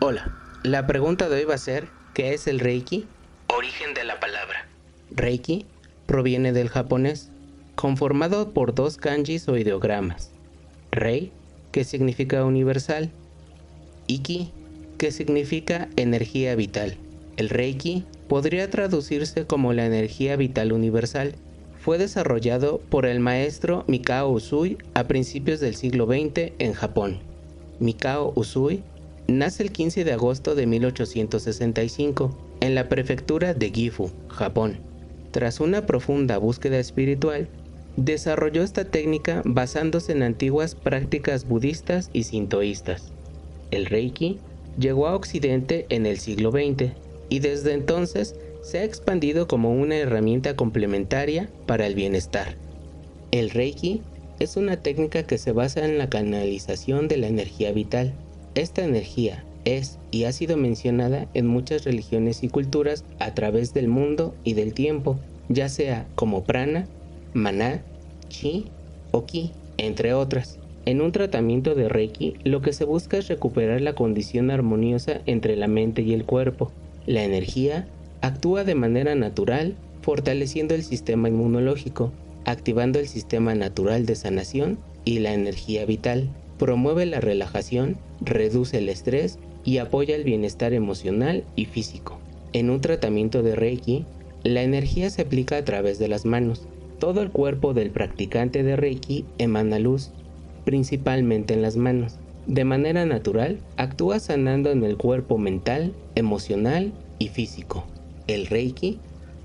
Hola, la pregunta de hoy va a ser, ¿qué es el Reiki? Origen de la palabra. Reiki proviene del japonés, conformado por dos kanjis o ideogramas. Rei, que significa universal, Iki, que significa energía vital. El Reiki podría traducirse como la energía vital universal. Fue desarrollado por el maestro Mikao Usui a principios del siglo XX en Japón. Mikao Usui nace el 15 de agosto de 1865 en la prefectura de Gifu, Japón. Tras una profunda búsqueda espiritual, desarrolló esta técnica basándose en antiguas prácticas budistas y sintoístas. El Reiki llegó a Occidente en el siglo XX y desde entonces se ha expandido como una herramienta complementaria para el bienestar. El Reiki es una técnica que se basa en la canalización de la energía vital. Esta energía es y ha sido mencionada en muchas religiones y culturas a través del mundo y del tiempo, ya sea como prana, maná, chi o ki, entre otras. En un tratamiento de Reiki, lo que se busca es recuperar la condición armoniosa entre la mente y el cuerpo. La energía actúa de manera natural, fortaleciendo el sistema inmunológico, activando el sistema natural de sanación y la energía vital. Promueve la relajación, reduce el estrés y apoya el bienestar emocional y físico. En un tratamiento de Reiki, la energía se aplica a través de las manos. Todo el cuerpo del practicante de Reiki emana luz, principalmente en las manos. De manera natural, actúa sanando en el cuerpo mental, emocional y físico. El Reiki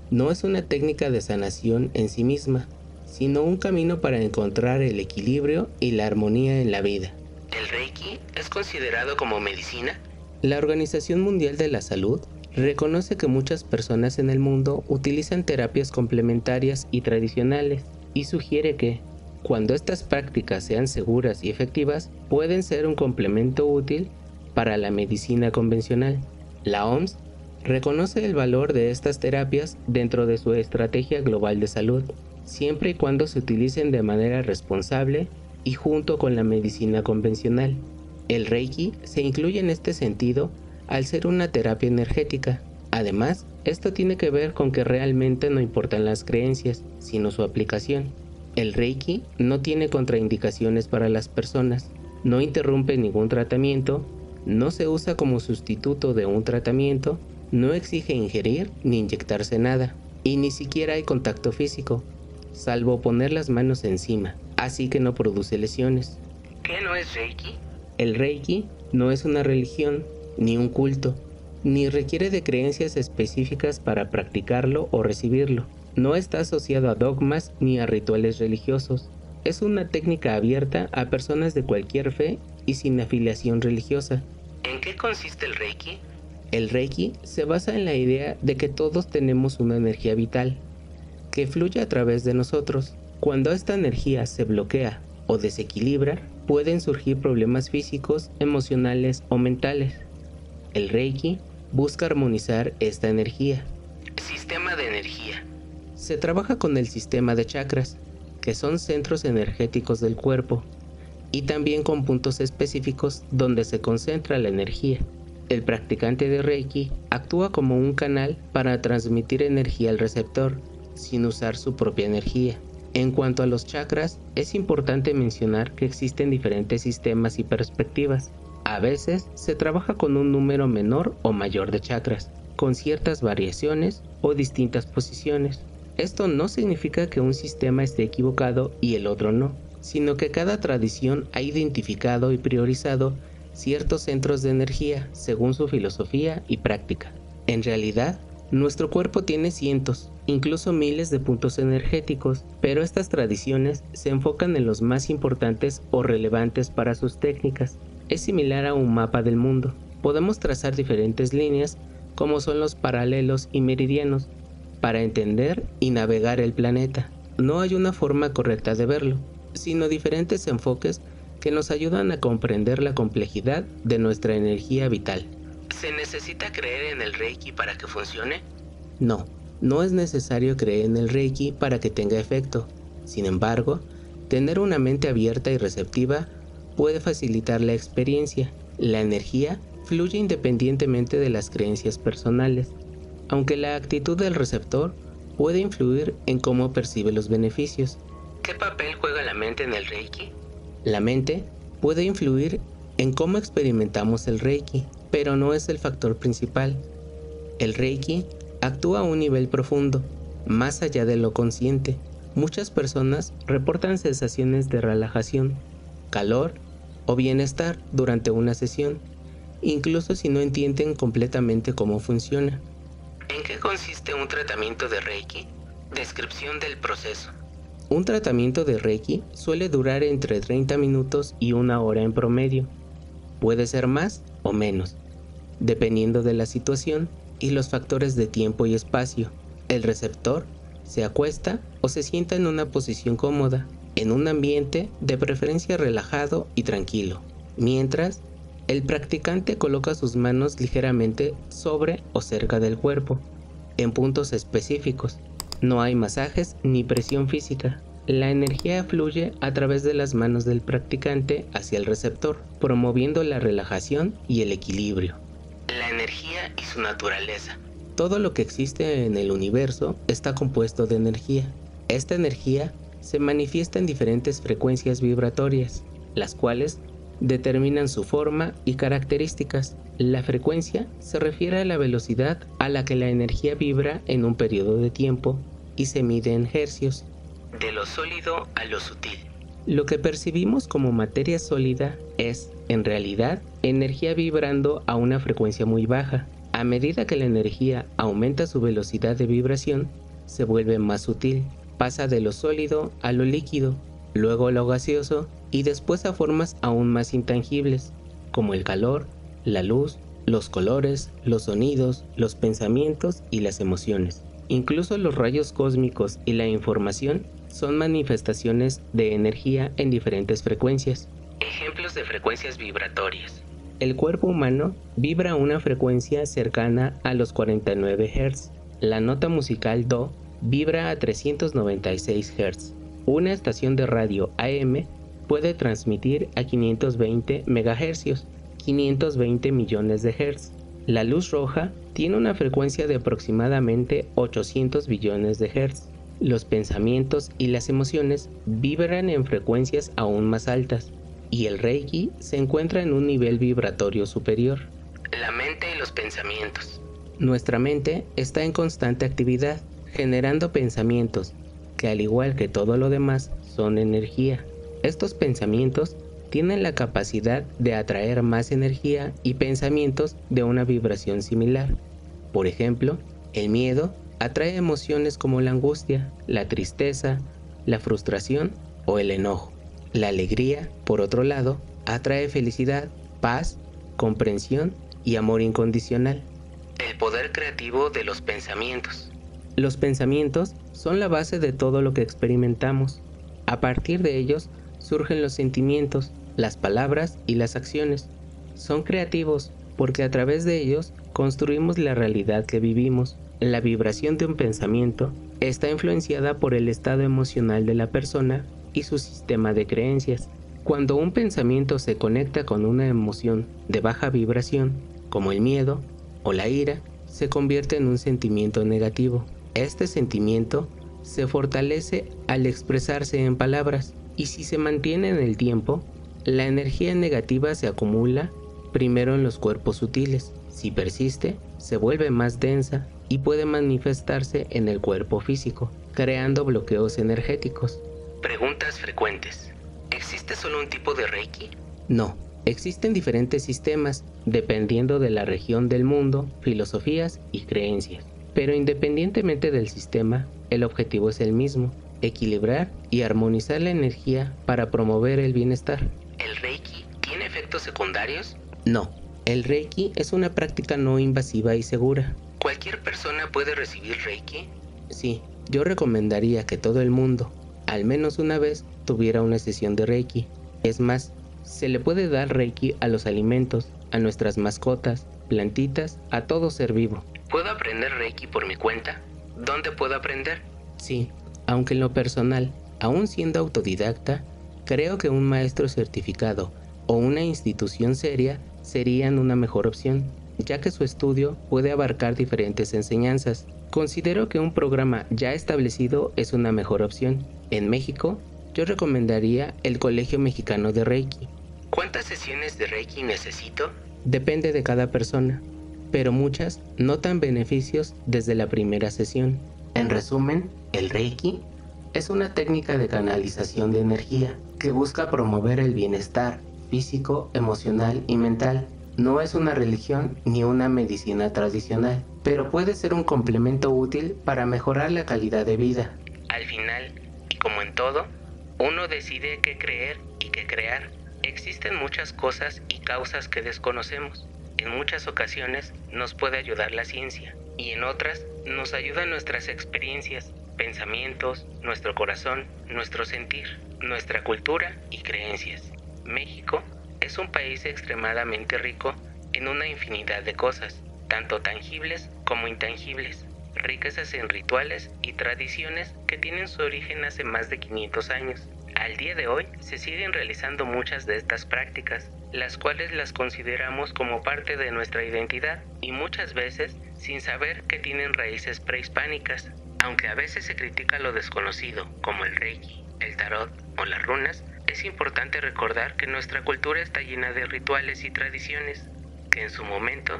no es una técnica de sanación en sí misma, sino un camino para encontrar el equilibrio y la armonía en la vida. ¿El Reiki es considerado como medicina? La Organización Mundial de la Salud reconoce que muchas personas en el mundo utilizan terapias complementarias y tradicionales y sugiere que, cuando estas prácticas sean seguras y efectivas, pueden ser un complemento útil para la medicina convencional. La OMS reconoce el valor de estas terapias dentro de su estrategia global de salud, siempre y cuando se utilicen de manera responsable y junto con la medicina convencional. El Reiki se incluye en este sentido al ser una terapia energética. Además, esto tiene que ver con que realmente no importan las creencias, sino su aplicación. El Reiki no tiene contraindicaciones para las personas, no interrumpe ningún tratamiento, no se usa como sustituto de un tratamiento, no exige ingerir ni inyectarse nada, y ni siquiera hay contacto físico, salvo poner las manos encima, así que no produce lesiones. ¿Qué no es Reiki? El Reiki no es una religión, ni un culto, ni requiere de creencias específicas para practicarlo o recibirlo. No está asociado a dogmas ni a rituales religiosos. Es una técnica abierta a personas de cualquier fe y sin afiliación religiosa. ¿En qué consiste el Reiki? El Reiki se basa en la idea de que todos tenemos una energía vital, que fluye a través de nosotros. Cuando esta energía se bloquea o desequilibra, pueden surgir problemas físicos, emocionales o mentales. El Reiki busca armonizar esta energía. Sistema de energía. Se trabaja con el sistema de chakras, que son centros energéticos del cuerpo, y también con puntos específicos donde se concentra la energía. El practicante de Reiki actúa como un canal para transmitir energía al receptor, sin usar su propia energía. En cuanto a los chakras, es importante mencionar que existen diferentes sistemas y perspectivas. A veces se trabaja con un número menor o mayor de chakras, con ciertas variaciones o distintas posiciones. Esto no significa que un sistema esté equivocado y el otro no, sino que cada tradición ha identificado y priorizado ciertos centros de energía según su filosofía y práctica. En realidad, nuestro cuerpo tiene cientos, incluso miles de puntos energéticos, pero estas tradiciones se enfocan en los más importantes o relevantes para sus técnicas. Es similar a un mapa del mundo. Podemos trazar diferentes líneas, como son los paralelos y meridianos, para entender y navegar el planeta. No hay una forma correcta de verlo, sino diferentes enfoques que nos ayudan a comprender la complejidad de nuestra energía vital. ¿Se necesita creer en el Reiki para que funcione? No, no es necesario creer en el Reiki para que tenga efecto. Sin embargo, tener una mente abierta y receptiva puede facilitar la experiencia. La energía fluye independientemente de las creencias personales, aunque la actitud del receptor puede influir en cómo percibe los beneficios. ¿Qué papel juega la mente en el Reiki? La mente puede influir en cómo experimentamos el Reiki, pero no es el factor principal. El Reiki actúa a un nivel profundo, más allá de lo consciente. Muchas personas reportan sensaciones de relajación, calor o bienestar durante una sesión, incluso si no entienden completamente cómo funciona. ¿En qué consiste un tratamiento de Reiki? Descripción del proceso. Un tratamiento de Reiki suele durar entre 30 minutos y 1 hora en promedio. Puede ser más o menos, dependiendo de la situación y los factores de tiempo y espacio. El receptor se acuesta o se sienta en una posición cómoda, en un ambiente de preferencia relajado y tranquilo, mientras el practicante coloca sus manos ligeramente sobre o cerca del cuerpo, en puntos específicos. No hay masajes ni presión física. La energía fluye a través de las manos del practicante hacia el receptor, promoviendo la relajación y el equilibrio. La energía y su naturaleza. Todo lo que existe en el universo está compuesto de energía. Esta energía se manifiesta en diferentes frecuencias vibratorias, las cuales determinan su forma y características. La frecuencia se refiere a la velocidad a la que la energía vibra en un periodo de tiempo y se mide en hercios. De lo sólido a lo sutil. Lo que percibimos como materia sólida es, en realidad, energía vibrando a una frecuencia muy baja. A medida que la energía aumenta su velocidad de vibración, se vuelve más sutil. Pasa de lo sólido a lo líquido, luego a lo gaseoso y después a formas aún más intangibles, como el calor, la luz, los colores, los sonidos, los pensamientos y las emociones. Incluso los rayos cósmicos y la información son manifestaciones de energía en diferentes frecuencias. Ejemplos de frecuencias vibratorias. El cuerpo humano vibra a una frecuencia cercana a los 49 Hz. La nota musical Do vibra a 396 Hz. Una estación de radio AM puede transmitir a 520 MHz, 520 millones de Hz. La luz roja tiene una frecuencia de aproximadamente 800 billones de Hz. Los pensamientos y las emociones vibran en frecuencias aún más altas, y el Reiki se encuentra en un nivel vibratorio superior. La mente y los pensamientos. Nuestra mente está en constante actividad, generando pensamientos, que al igual que todo lo demás, son energía. Estos pensamientos tienen la capacidad de atraer más energía y pensamientos de una vibración similar. Por ejemplo, el miedo atrae emociones como la angustia, la tristeza, la frustración o el enojo. La alegría, por otro lado, atrae felicidad, paz, comprensión y amor incondicional. El poder creativo de los pensamientos. Los pensamientos son la base de todo lo que experimentamos. A partir de ellos surgen los sentimientos, las palabras y las acciones. Son creativos porque a través de ellos construimos la realidad que vivimos. La vibración de un pensamiento está influenciada por el estado emocional de la persona y su sistema de creencias. Cuando un pensamiento se conecta con una emoción de baja vibración, como el miedo o la ira, se convierte en un sentimiento negativo. Este sentimiento se fortalece al expresarse en palabras, y si se mantiene en el tiempo, la energía negativa se acumula primero en los cuerpos sutiles. Si persiste, se vuelve más densa y puede manifestarse en el cuerpo físico, creando bloqueos energéticos. Preguntas frecuentes. ¿Existe solo un tipo de Reiki? No, existen diferentes sistemas, dependiendo de la región del mundo, filosofías y creencias. Pero independientemente del sistema, el objetivo es el mismo: equilibrar y armonizar la energía para promover el bienestar. ¿El Reiki tiene efectos secundarios? No, el Reiki es una práctica no invasiva y segura. ¿Cualquier persona puede recibir Reiki? Sí, yo recomendaría que todo el mundo, al menos una vez, tuviera una sesión de Reiki. Es más, se le puede dar Reiki a los alimentos, a nuestras mascotas, plantitas, a todo ser vivo. ¿Puedo aprender Reiki por mi cuenta? ¿Dónde puedo aprender? Sí, aunque en lo personal, aún siendo autodidacta, creo que un maestro certificado o una institución seria serían una mejor opción, ya que su estudio puede abarcar diferentes enseñanzas. Considero que un programa ya establecido es una mejor opción. En México, yo recomendaría el Colegio Mexicano de Reiki. ¿Cuántas sesiones de Reiki necesito? Depende de cada persona, pero muchas notan beneficios desde la primera sesión. En resumen, el Reiki es una técnica de canalización de energía que busca promover el bienestar físico, emocional y mental. No es una religión ni una medicina tradicional, pero puede ser un complemento útil para mejorar la calidad de vida. Al final, y como en todo, uno decide qué creer y qué crear. Existen muchas cosas y causas que desconocemos. En muchas ocasiones nos puede ayudar la ciencia y en otras nos ayudan nuestras experiencias, pensamientos, nuestro corazón, nuestro sentir, nuestra cultura y creencias. México es un país extremadamente rico en una infinidad de cosas, tanto tangibles como intangibles, riquezas en rituales y tradiciones que tienen su origen hace más de 500 años. Al día de hoy se siguen realizando muchas de estas prácticas, las cuales las consideramos como parte de nuestra identidad y muchas veces sin saber que tienen raíces prehispánicas. Aunque a veces se critica lo desconocido, como el Reiki, el tarot o las runas, es importante recordar que nuestra cultura está llena de rituales y tradiciones que en su momento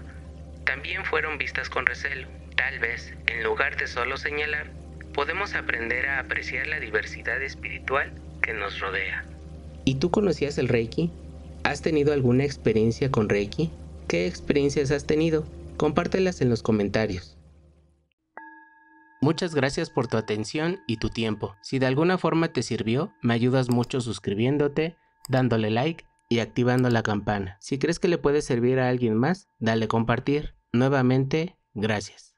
también fueron vistas con recelo. Tal vez, en lugar de solo señalar, podemos aprender a apreciar la diversidad espiritual que nos rodea. ¿Y tú conocías el Reiki? ¿Has tenido alguna experiencia con Reiki? ¿Qué experiencias has tenido? Compártelas en los comentarios. Muchas gracias por tu atención y tu tiempo. Si de alguna forma te sirvió, me ayudas mucho suscribiéndote, dándole like y activando la campana. Si crees que le puede servir a alguien más, dale compartir. Nuevamente, gracias.